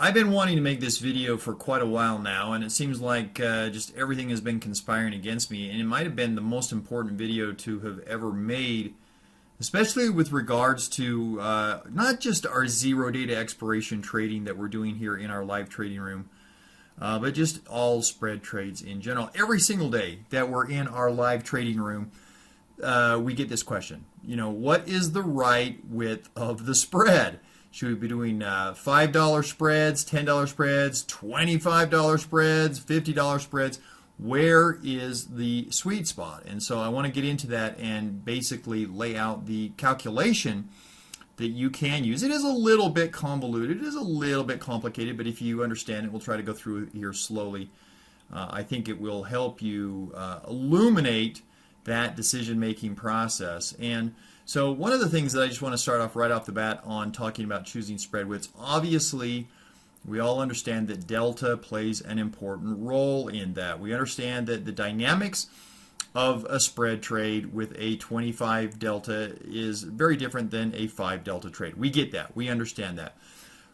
I've been wanting to make this video for quite a while now, and it seems like just everything has been conspiring against me, and it might have been the most important video to have ever made, especially with regards to not just our zero data expiration trading that we're doing here in our live trading room, but just all spread trades in general. Every single day that we're in our live trading room, we get this question. What is the right width of the spread? Should we be doing $5 spreads, $10 spreads, $25 spreads, $50 spreads? Where is the sweet spot? And so I want to get into that and basically lay out the calculation that you can use. It is a little bit convoluted, it is a little bit complicated, but if you understand it, we'll try to go through it here slowly. I think it will help you illuminate that decision-making process. And so one of the things that I just want to start off right off the bat on talking about choosing spread widths, obviously we all understand that delta plays an important role in that. We understand that the dynamics of a spread trade with a 25 delta is very different than a 5 delta trade. We get that. We understand that.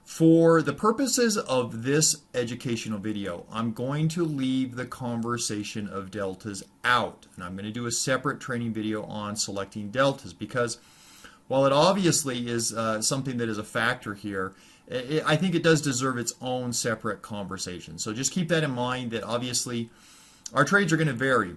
For the purposes of this educational video, I'm going to leave the conversation of deltas out, and I'm going to do a separate training video on selecting deltas, because while it obviously is something that is a factor here, I think it does deserve its own separate conversation. So just keep that in mind, that obviously our trades are going to vary.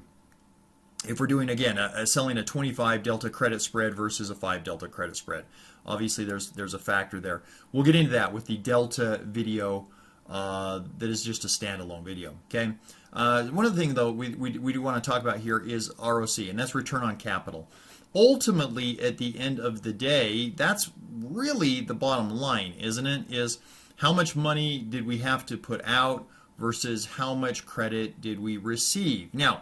If we're doing, again, selling a 25 delta credit spread versus a 5 delta credit spread, obviously there's a factor there. We'll get into that with the delta video that is just a standalone video. Okay. One of the things, though, we do want to talk about here is ROC, and that's return on capital. Ultimately, at the end of the day, that's really the bottom line, isn't it? Is how much money did we have to put out versus how much credit did we receive? Now,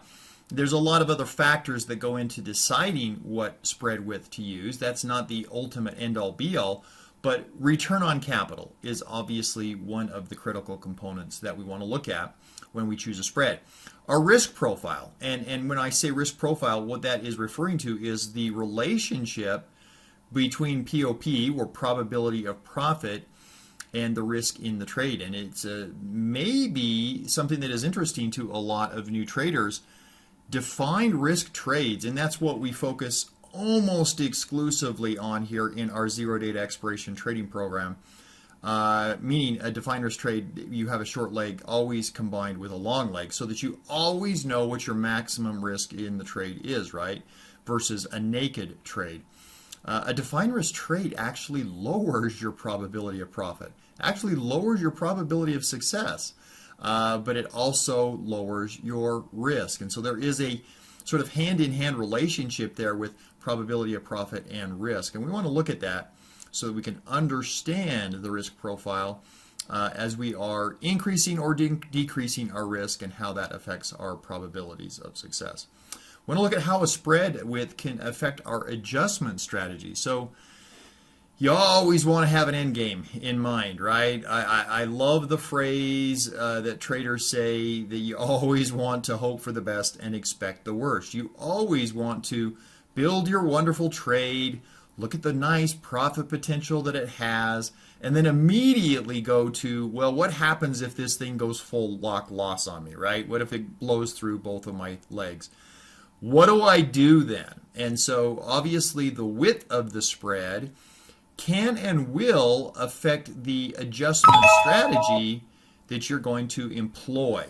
there's a lot of other factors that go into deciding what spread width to use. That's not the ultimate end-all be-all, but return on capital is obviously one of the critical components that we want to look at when we choose a spread. Our risk profile, and when I say risk profile, what that is referring to is the relationship between POP, or probability of profit, and the risk in the trade. And it's maybe something that is interesting to a lot of new traders. Defined risk trades, and that's what we focus almost exclusively on here in our zero data expiration trading program. Meaning a defined risk trade, you have a short leg always combined with a long leg, so that you always know what your maximum risk in the trade is, right? Versus a naked trade. A defined risk trade actually lowers your probability of profit, actually lowers your probability of success. But it also lowers your risk. And so there is a sort of hand-in-hand relationship there with probability of profit and risk. And we want to look at that so that we can understand the risk profile as we are increasing or decreasing our risk, and how that affects our probabilities of success. We want to look at how a spread width can affect our adjustment strategy. So you always want to have an end game in mind, right? I love the phrase that traders say, that you always want to hope for the best and expect the worst. You always want to build your wonderful trade, look at the nice profit potential that it has, and then immediately go to, well, what happens if this thing goes full lock loss on me, right? What if it blows through both of my legs? What do I do then? And so obviously the width of the spread can and will affect the adjustment strategy that you're going to employ.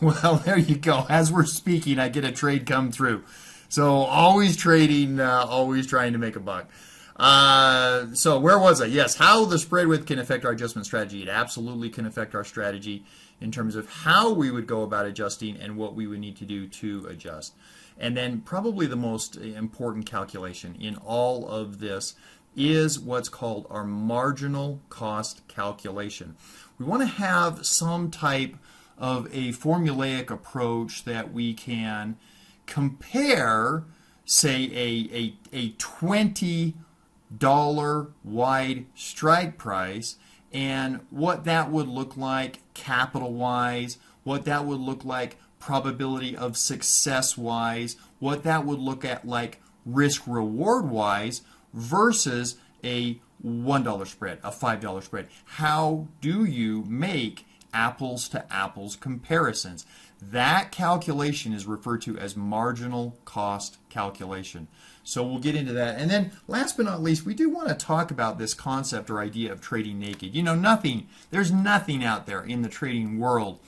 Well, there you go. As we're speaking, I get a trade come through. So always trading, always trying to make a buck. So where was I? Yes, how the spread width can affect our adjustment strategy. It absolutely can affect our strategy in terms of how we would go about adjusting and what we would need to do to adjust. And then probably the most important calculation in all of this is what's called our marginal cost calculation. We want to have some type of a formulaic approach that we can compare, say, a $20 wide strike price, and what that would look like capital-wise, what that would look like probability of success-wise, what that would look at like risk-reward-wise, versus a $1 spread, a $5 spread? How do you make apples to apples comparisons? That calculation is referred to as marginal cost calculation. So we'll get into that. And then last but not least, we do want to talk about this concept or idea of trading naked. You know, there's nothing out there in the trading world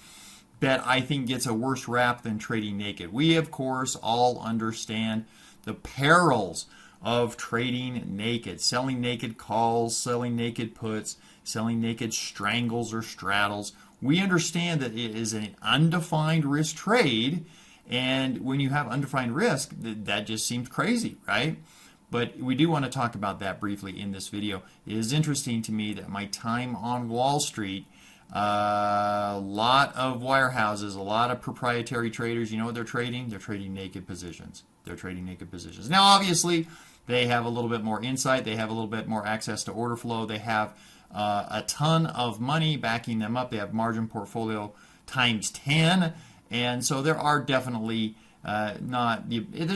that I think gets a worse rap than trading naked. We, of course, all understand the perils of trading naked, selling naked calls, selling naked puts, selling naked strangles or straddles. We understand that it is an undefined risk trade, and when you have undefined risk, that just seems crazy, right? But we do want to talk about that briefly in this video. It is interesting to me that my time on Wall Street, a lot of wirehouses, a lot of proprietary traders, you know what they're trading? They're trading naked positions. They're trading naked positions. Now, obviously, they have a little bit more insight. They have a little bit more access to order flow. They have a ton of money backing them up. They have margin portfolio times 10. And so there are definitely there's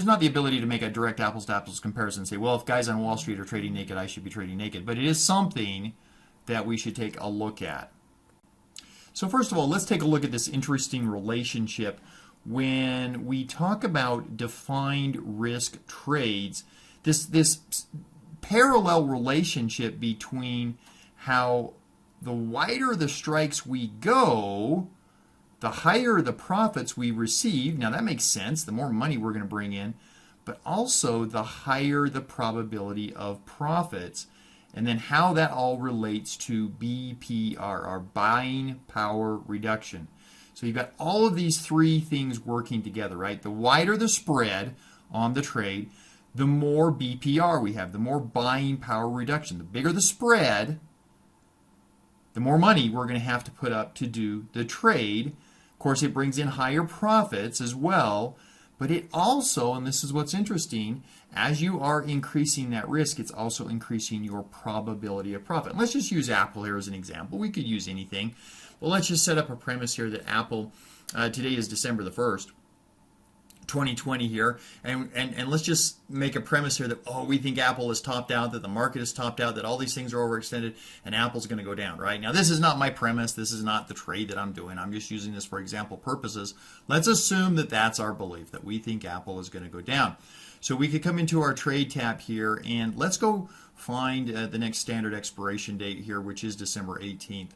not the ability to make a direct apples to apples comparison and say, well, if guys on Wall Street are trading naked, I should be trading naked. But it is something that we should take a look at. So first of all, let's take a look at this interesting relationship when we talk about defined risk trades. This parallel relationship between how the wider the strikes we go, the higher the profits we receive. Now that makes sense. The more money we're going to bring in, but also the higher the probability of profits. And then how that all relates to BPR, our buying power reduction. So you've got all of these three things working together, right? The wider the spread on the trade, the more BPR we have, the more buying power reduction. The bigger the spread, the more money we're going to have to put up to do the trade. Of course, it brings in higher profits as well, but it also, and this is what's interesting, as you are increasing that risk, it's also increasing your probability of profit. And let's just use Apple here as an example. We could use anything. Well, let's just set up a premise here that Apple, today is December the 1st, 2020 here, and let's just make a premise here that, oh, we think Apple is topped out, that the market is topped out, that all these things are overextended, and Apple's going to go down, right? Now, this is not my premise. This is not the trade that I'm doing. I'm just using this for example purposes. Let's assume that that's our belief, that we think Apple is going to go down. So we could come into our trade tab here, and let's go find the next standard expiration date here, which is December 18th.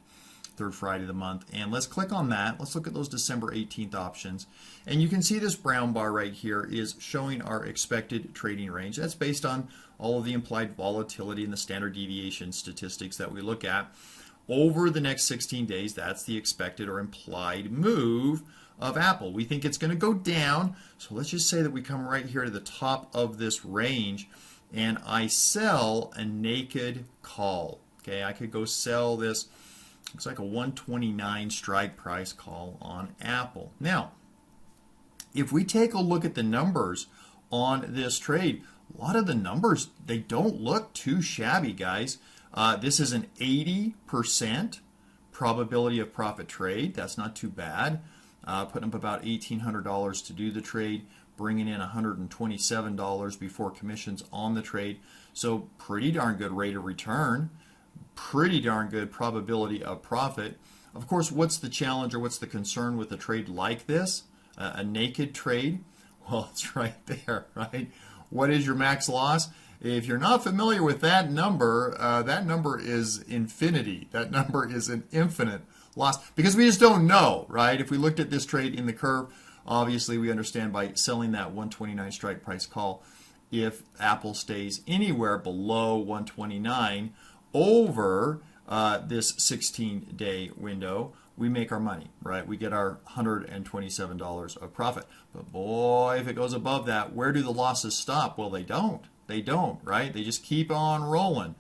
Third Friday of the month, and let's click on that. Let's look at those December 18th options, and you can see this brown bar right here is showing our expected trading range. That's based on all of the implied volatility and the standard deviation statistics that we look at over the next 16 days. That's the expected or implied move of Apple. We think it's going to go down, so let's just say that we come right here to the top of this range, and I sell a naked call. Okay, I could go sell this. Looks like a 129 strike price call on Apple. Now, if we take a look at the numbers on this trade, a lot of the numbers, they don't look too shabby, guys. This is an 80% probability of profit trade. That's not too bad. Putting up about $1,800 to do the trade, bringing in $127 before commissions on the trade. So pretty darn good rate of return. Pretty darn good probability of profit. Of course, what's the challenge or what's the concern with a trade like this? A naked trade? Well, it's right there, right? What is your max loss? If you're not familiar with that number is infinity. That number is an infinite loss because we just don't know, right? If we looked at this trade in the curve, obviously we understand by selling that 129 strike price call, if Apple stays anywhere below 129 over this 16-day window, we make our money, right? We get our $127 of profit. But boy, if it goes above that, where do the losses stop? Well, they don't. They don't, right? They just keep on rolling.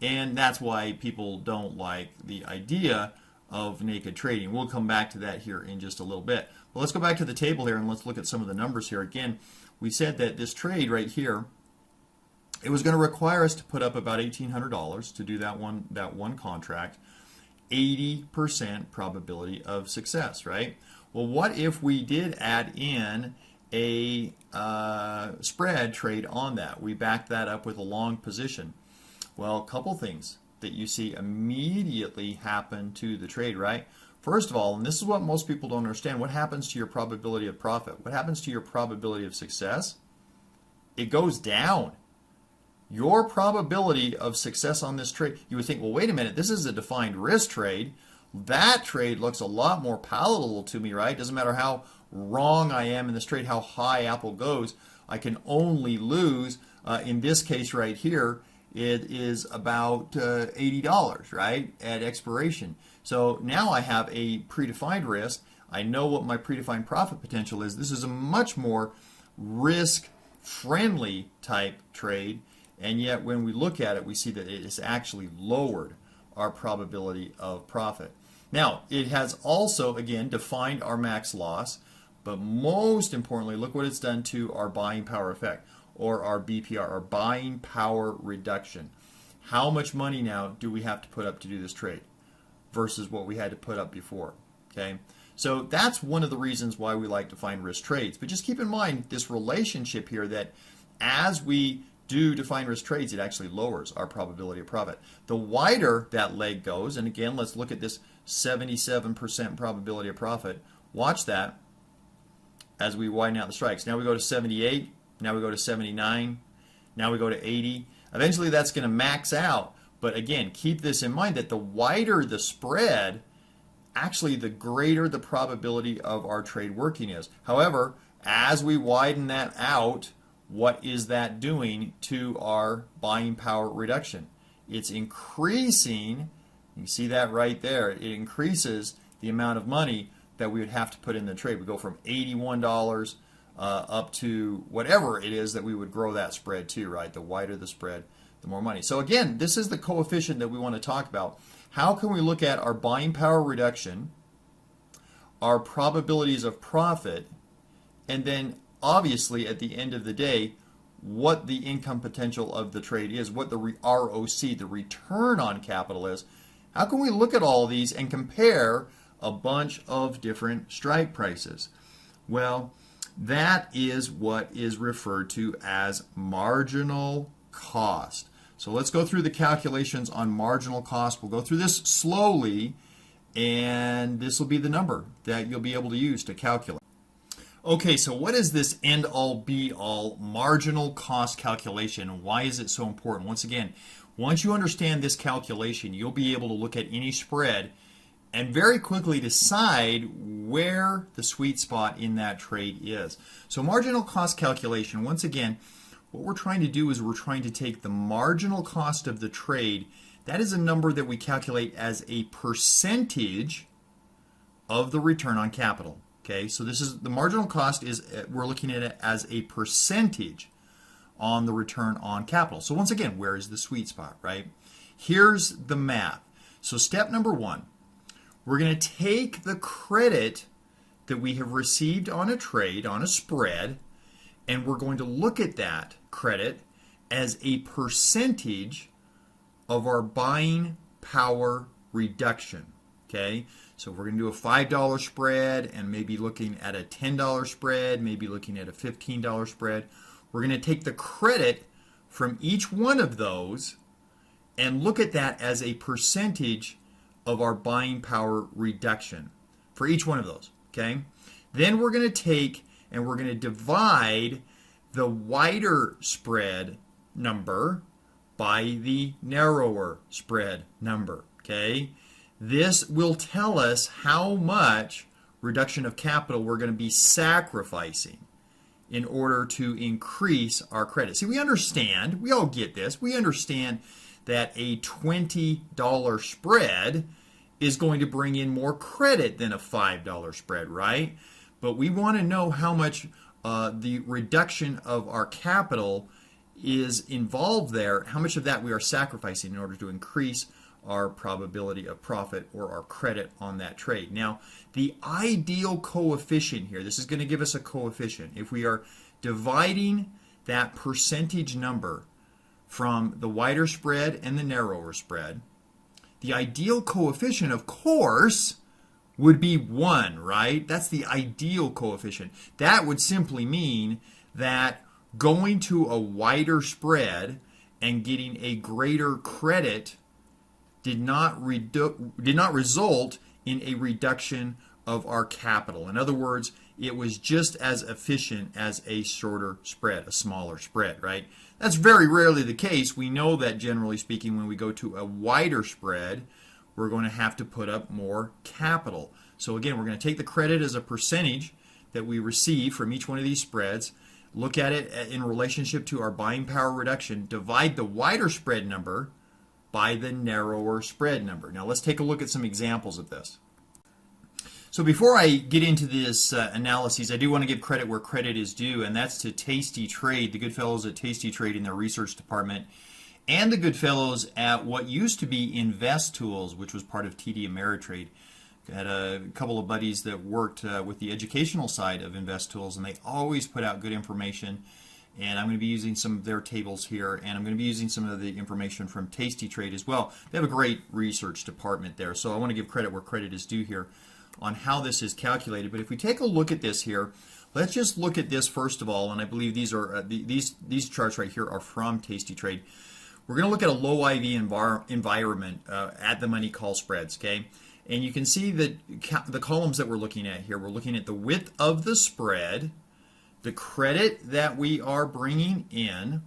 And that's why people don't like the idea of naked trading. We'll come back to that here in just a little bit. But let's go back to the table here and let's look at some of the numbers here. Again, we said that this trade right here, it was going to require us to put up about $1,800 to do that one contract. 80% probability of success, right? Well, what if we did add in a spread trade on that? We backed that up with a long position. Well, a couple things that you see immediately happen to the trade, right? First of all, and this is what most people don't understand, what happens to your probability of profit? What happens to your probability of success? It goes down. Your probability of success on this trade, you would think, well, wait a minute, this is a defined risk trade. That trade looks a lot more palatable to me, right? Doesn't matter how wrong I am in this trade, how high Apple goes, I can only lose, in this case right here, it is about $80, right, at expiration. So now I have a predefined risk. I know what my predefined profit potential is. This is a much more risk-friendly type trade, and yet when we look at it, we see that it has actually lowered our probability of profit. Now, it has also, again, defined our max loss, but most importantly, look what it's done to our buying power effect, or our BPR, our buying power reduction. How much money now do we have to put up to do this trade versus what we had to put up before? Okay, so that's one of the reasons why we like to find risk trades. But just keep in mind this relationship here that as we do define risk trades, it actually lowers our probability of profit. The wider that leg goes, and again, let's look at this 77% probability of profit. Watch that as we widen out the strikes. Now we go to 78, now we go to 79, now we go to 80. Eventually that's going to max out, but again, keep this in mind that the wider the spread, actually the greater the probability of our trade working is. However, as we widen that out, what is that doing to our buying power reduction? It's increasing, you see that right there, it increases the amount of money that we would have to put in the trade. We go from $81 up to whatever it is that we would grow that spread to, right? The wider the spread, the more money. So again, this is the coefficient that we want to talk about. How can we look at our buying power reduction, our probabilities of profit, and then obviously at the end of the day, what the income potential of the trade is, what the ROC, the return on capital is. How can we look at all of these and compare a bunch of different strike prices? Well, that is what is referred to as marginal cost. So let's go through the calculations on marginal cost. We'll go through this slowly, and this will be the number that you'll be able to use to calculate. Okay, so what is this end-all be-all marginal cost calculation? Why is it so important? Once again, once you understand this calculation, you'll be able to look at any spread and very quickly decide where the sweet spot in that trade is. So marginal cost calculation, once again, what we're trying to do is we're trying to take the marginal cost of the trade. That is a number that we calculate as a percentage of the return on capital. Okay, so this is the marginal cost is we're looking at it as a percentage on the return on capital. So once again, where is the sweet spot, right? Here's the math. So step number one, we're going to take the credit that we have received on a trade, on a spread, and we're going to look at that credit as a percentage of our buying power reduction. Okay, so we're going to do a $5 spread and maybe looking at a $10 spread, maybe looking at a $15 spread. We're going to take the credit from each one of those and look at that as a percentage of our buying power reduction for each one of those. Okay, then we're going to take and we're going to divide the wider spread number by the narrower spread number. Okay, this will tell us how much reduction of capital we're going to be sacrificing in order to increase our credit. See, we understand, we all get this, we understand that a $20 spread is going to bring in more credit than a $5 spread, right? But we want to know how much the reduction of our capital is involved there, how much of that we are sacrificing in order to increase our probability of profit or our credit on that trade. Now, the ideal coefficient here, this is going to give us a coefficient. If we are dividing that percentage number from the wider spread and the narrower spread, the ideal coefficient, of course, would be 1, right? That's the ideal coefficient. That would simply mean that going to a wider spread and getting a greater credit did not result in a reduction of our capital. In other words, it was just as efficient as a shorter spread, a smaller spread, right? That's very rarely the case. We know that generally speaking, when we go to a wider spread, we're going to have to put up more capital. So again, we're going to take the credit as a percentage that we receive from each one of these spreads, look at it in relationship to our buying power reduction, divide the wider spread number by the narrower spread number. Now let's take a look at some examples of this. So before I get into this analysis, I do want to give credit where credit is due, and that's to Tasty Trade, the good fellows at Tasty Trade in their research department, and the good fellows at what used to be Invest Tools, which was part of TD Ameritrade. I had a couple of buddies that worked with the educational side of Invest Tools, and they always put out good information. And I'm going to be using some of their tables here, and I'm going to be using some of the information from Tasty Trade as well. They have a great research department there, so I want to give credit where credit is due here on how this is calculated. But if we take a look at this here, let's just look at this first of all, and I believe these are these charts right here are from Tasty Trade. We're going to look at a low IV environment at the money call spreads, okay? And you can see that the columns that we're looking at here, we're looking at the width of the spread, the credit that we are bringing in,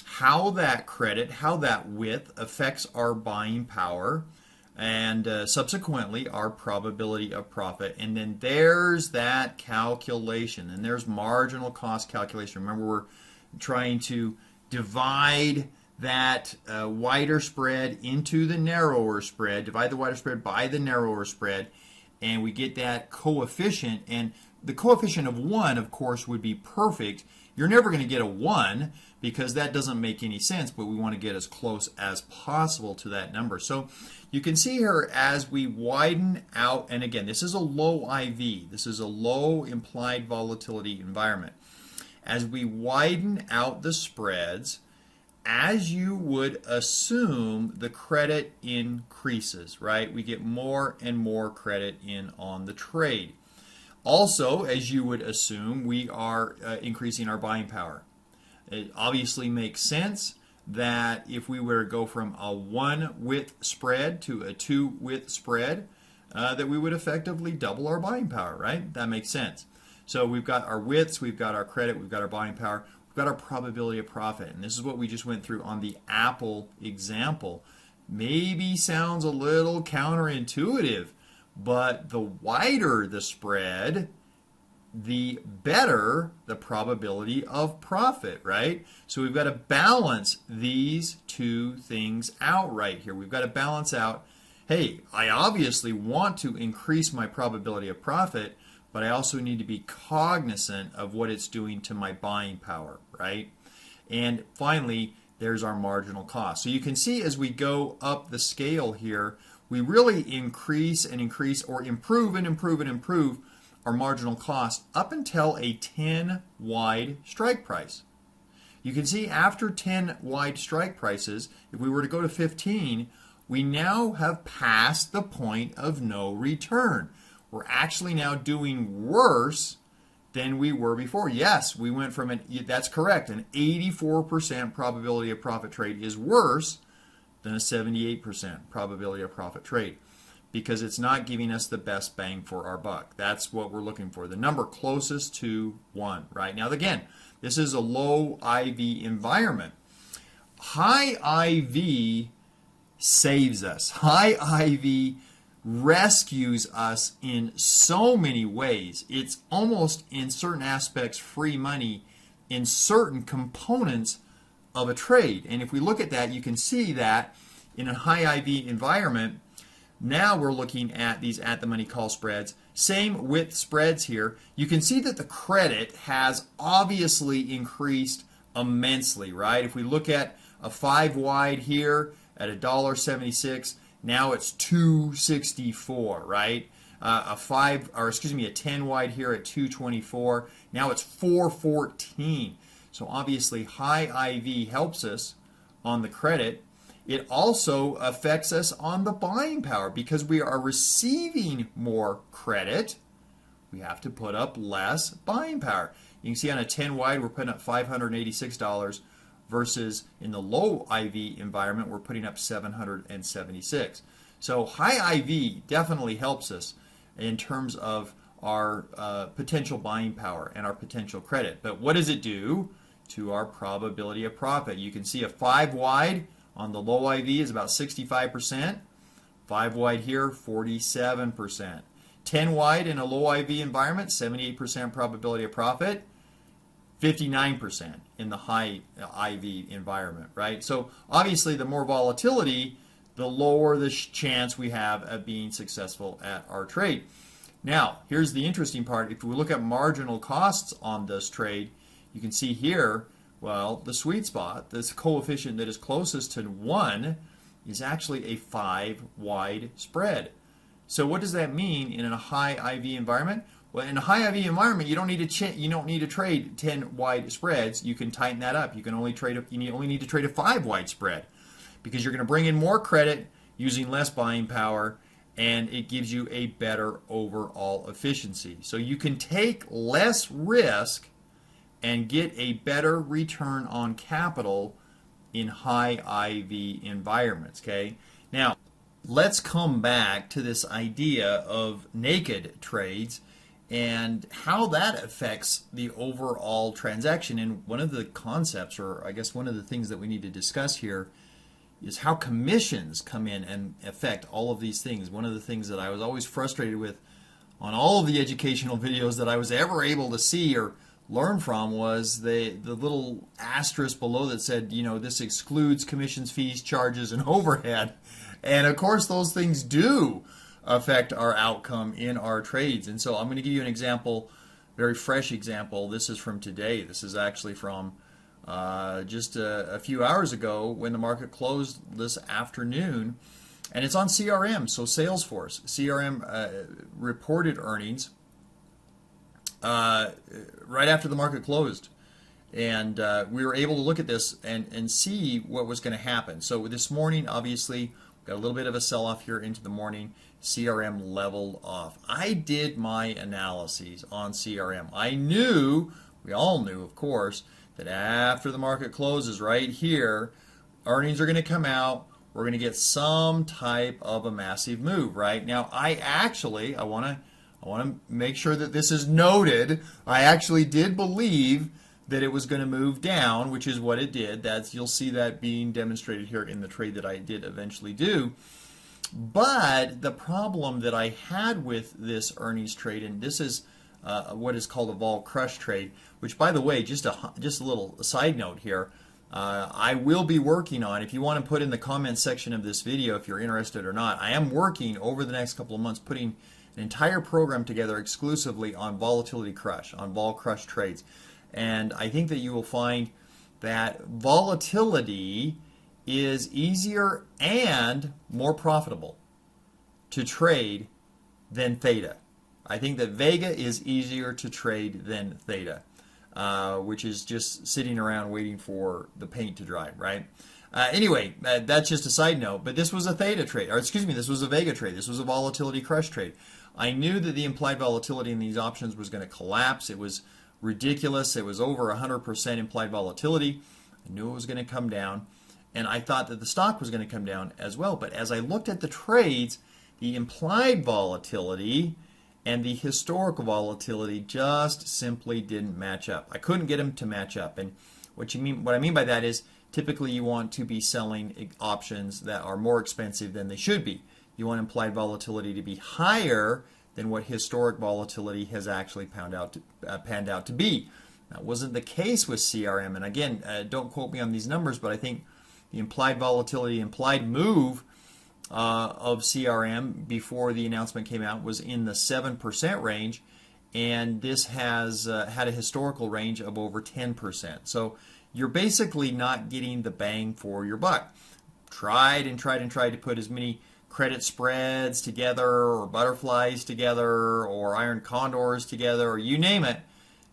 how that credit, how that width affects our buying power, and subsequently our probability of profit. And then there's that calculation, and there's marginal cost calculation. Remember, we're trying to divide that wider spread into the narrower spread, divide the wider spread by the narrower spread, and we get that coefficient. And the coefficient of 1, of course, would be perfect. You're never going to get a 1 because that doesn't make any sense, but we want to get as close as possible to that number. So you can see here as we widen out, and again, this is a low IV. This is a low implied volatility environment. As we widen out the spreads, as you would assume, the credit increases, right? We get more and more credit in on the trade. Also, as you would assume, we are increasing our buying power. It obviously makes sense that if we were to go from a 1-width spread to a 2-width spread, that we would effectively double our buying power, right? That makes sense. So we've got our widths, we've got our credit, we've got our buying power, we've got our probability of profit. And this is what we just went through on the Apple example. Maybe sounds a little counterintuitive, but the wider the spread, the better the probability of profit, right? So we've got to balance these two things out right here. We've got to balance out, hey, I obviously want to increase my probability of profit, but I also need to be cognizant of what it's doing to my buying power, right? And finally, there's our marginal cost. So you can see as we go up the scale here, we really increase and increase, or improve and improve and improve our marginal cost up until a 10 wide strike price. You can see after 10 wide strike prices, if we were to go to 15, we now have passed the point of no return. We're actually now doing worse than we were before. Yes, we went from that's correct, an 84% probability of profit trade is worse than a 78% probability of profit trade, because it's not giving us the best bang for our buck. That's what we're looking for, the number closest to 1, right? Now, again, this is a low IV environment. High IV saves us. High IV rescues us in so many ways. It's almost, in certain aspects, free money in certain components of a trade. And if we look at that, you can see that in a high IV environment, now we're looking at these at the money call spreads, same width spreads here. You can see that the credit has obviously increased immensely, right? If we look at a 5 wide here at $1.76, now it's $2.64, right? A 10 wide here at $2.24, now it's $4.14. So obviously high IV helps us on the credit. It also affects us on the buying power because we are receiving more credit. We have to put up less buying power. You can see on a 10 wide we're putting up $586 versus in the low IV environment, we're putting up 776. So high IV definitely helps us in terms of our potential buying power and our potential credit. But what does it do to our probability of profit? You can see a 5 wide on the low IV is about 65%. 5 wide here, 47%. 10 wide in a low IV environment, 78% probability of profit. 59% in the high IV environment, right? So obviously the more volatility, the lower the chance we have of being successful at our trade. Now, here's the interesting part. If we look at marginal costs on this trade, you can see here, well, the sweet spot, this coefficient that is closest to 1 is actually a 5 wide spread. So what does that mean in a high IV environment? Well, in a high IV environment, you don't need to trade 10 wide spreads. You can tighten that up. You only need to trade a 5 wide spread because you're going to bring in more credit using less buying power, and it gives you a better overall efficiency. So you can take less risk and get a better return on capital in high IV environments. Okay. Now, let's come back to this idea of naked trades and how that affects the overall transaction. And one of the concepts, or I guess one of the things that we need to discuss here, is how commissions come in and affect all of these things. One of the things that I was always frustrated with on all of the educational videos that I was ever able to see or learn from was the little asterisk below that said, you know, this excludes commissions, fees, charges, and overhead. And of course those things do affect our outcome in our trades. And so I'm going to give you an example, very fresh example. This is from today. This is actually from just a few hours ago when the market closed this afternoon. And it's on CRM, so Salesforce. CRM reported earnings right after the market closed. And we were able to look at this and see what was going to happen. So this morning, obviously, got a little bit of a sell-off here into the morning. CRM leveled off. I did my analyses on CRM. I knew, we all knew, of course, that after the market closes right here, earnings are going to come out. We're going to get some type of a massive move, right? Now, I want to make sure that this is noted. I actually did believe that it was going to move down, which is what it did. You'll see that being demonstrated here in the trade that I did eventually do. But the problem that I had with this earnings trade, and this is what is called a vol crush trade, which, by the way, just a little side note here, I will be working on, if you want to put in the comments section of this video if you're interested or not, I am working over the next couple of months putting an entire program together exclusively on volatility crush, on vol crush trades. And I think that you will find that volatility is easier and more profitable to trade than theta. I think that Vega is easier to trade than theta, which is just sitting around waiting for the paint to dry, right? Anyway, that's just a side note, but this was a theta trade, or excuse me, this was a Vega trade. This was a volatility crush trade. I knew that the implied volatility in these options was going to collapse. It was ridiculous. It was over 100% implied volatility. I knew it was going to come down, and I thought that the stock was going to come down as well. But as I looked at the trades, the implied volatility and the historical volatility just simply didn't match up. I couldn't get them to match up. And what I mean by that is typically you want to be selling options that are more expensive than they should be. You want implied volatility to be higher than what historic volatility has actually panned out to be. That wasn't the case with CRM. And again, don't quote me on these numbers, but I think the implied volatility, implied move of CRM before the announcement came out was in the 7% range, and this has had a historical range of over 10%. So you're basically not getting the bang for your buck. Tried to put as many credit spreads together, or butterflies together, or iron condors together, or you name it,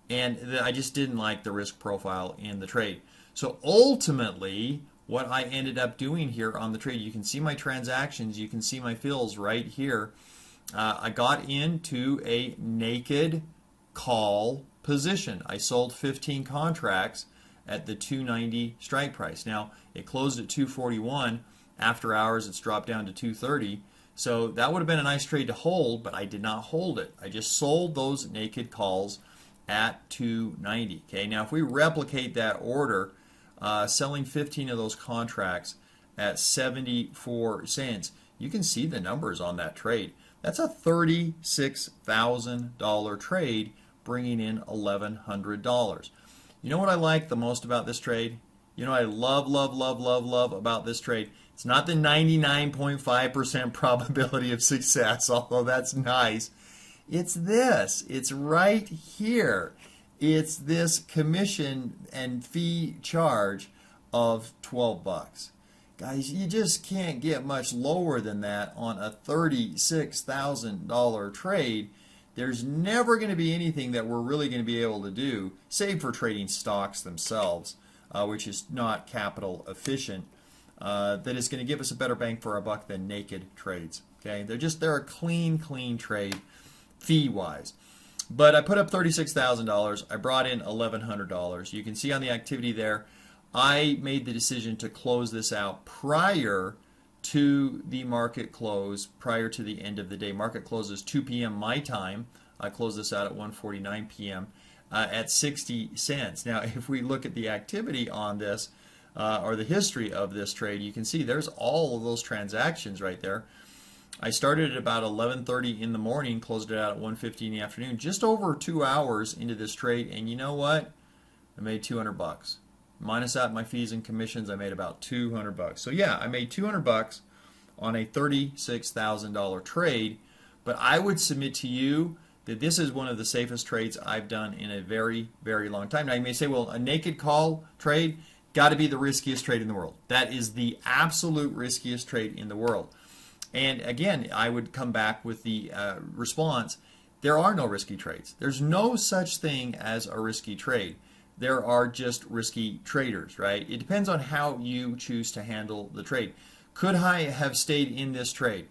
and I just didn't like the risk profile in the trade. So ultimately, what I ended up doing here on the trade, you can see my transactions, you can see my fills right here. I got into a naked call position. I sold 15 contracts at the 290 strike price. Now, it closed at 241. After hours, it's dropped down to 230. So that would have been a nice trade to hold, but I did not hold it. I just sold those naked calls at 290. Okay, now if we replicate that order, selling 15 of those contracts at 74 cents, you can see the numbers on that trade. That's a $36,000 trade, bringing in $1,100. You know what I like the most about this trade? You know what I love about this trade? It's not the 99.5% probability of success, although that's nice. It's this. It's right here. It's this commission and fee charge of 12 bucks. Guys, you just can't get much lower than that on a $36,000 trade. There's never going to be anything that we're really going to be able to do, save for trading stocks themselves, which is not capital efficient, that is going to give us a better bang for our buck than naked trades. Okay, they're a clean trade fee-wise. But I put up $36,000. I brought in $1,100. You can see on the activity there, I made the decision to close this out prior to the market close, prior to the end of the day. Market closes 2 p.m. my time. I closed this out at 1:49 p.m. At 60 cents. Now, if we look at the activity on this, or the history of this trade, you can see there's all of those transactions right there. I started at about 11:30 in the morning, closed it out at 1:50 in the afternoon, just over 2 hours into this trade, and you know what? I made 200 bucks. Minus out my fees and commissions, I made about 200 bucks. So yeah, I made 200 bucks on a $36,000 trade, but I would submit to you that this is one of the safest trades I've done in a very, very long time. Now you may say, well, a naked call trade, got to be the riskiest trade in the world. That is the absolute riskiest trade in the world. And again, I would come back with the response, there are no risky trades. There's no such thing as a risky trade. There are just risky traders, right? It depends on how you choose to handle the trade. Could I have stayed in this trade?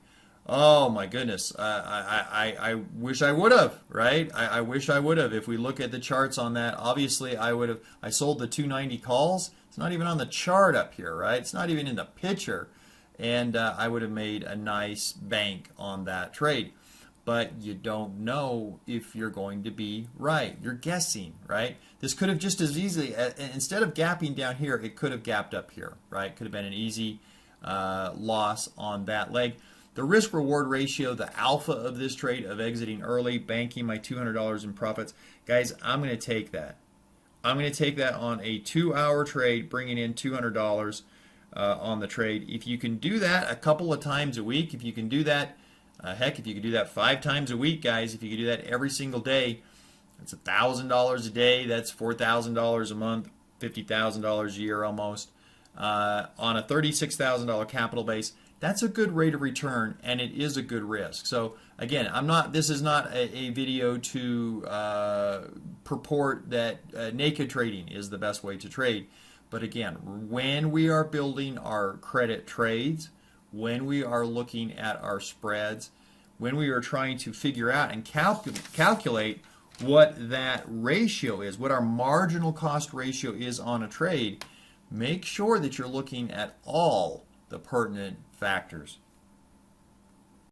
Oh my goodness, I wish I would have, right? I wish I would have. If we look at the charts on that, obviously I would have, I sold the 290 calls. It's not even on the chart up here, right? It's not even in the picture. And I would have made a nice bank on that trade. But you don't know if you're going to be right. You're guessing, right? This could have just as easily, instead of gapping down here, it could have gapped up here, right? Could have been an easy loss on that leg. The risk-reward ratio, the alpha of this trade of exiting early, banking my $200 in profits, guys, I'm going to take that. I'm going to take that on a 2-hour trade, bringing in $200 on the trade. If you can do that a couple of times a week, if you can do that, heck, if you could do that 5 times a week, guys, if you could do that every single day, that's $1,000 a day. That's $4,000 a month, $50,000 a year almost. On a $36,000 capital base, that's a good rate of return, and it is a good risk. So again, this is not a video to purport that naked trading is the best way to trade. But again, when we are building our credit trades, when we are looking at our spreads, when we are trying to figure out and calculate what that ratio is, what our marginal cost ratio is on a trade, make sure that you're looking at all the pertinent factors.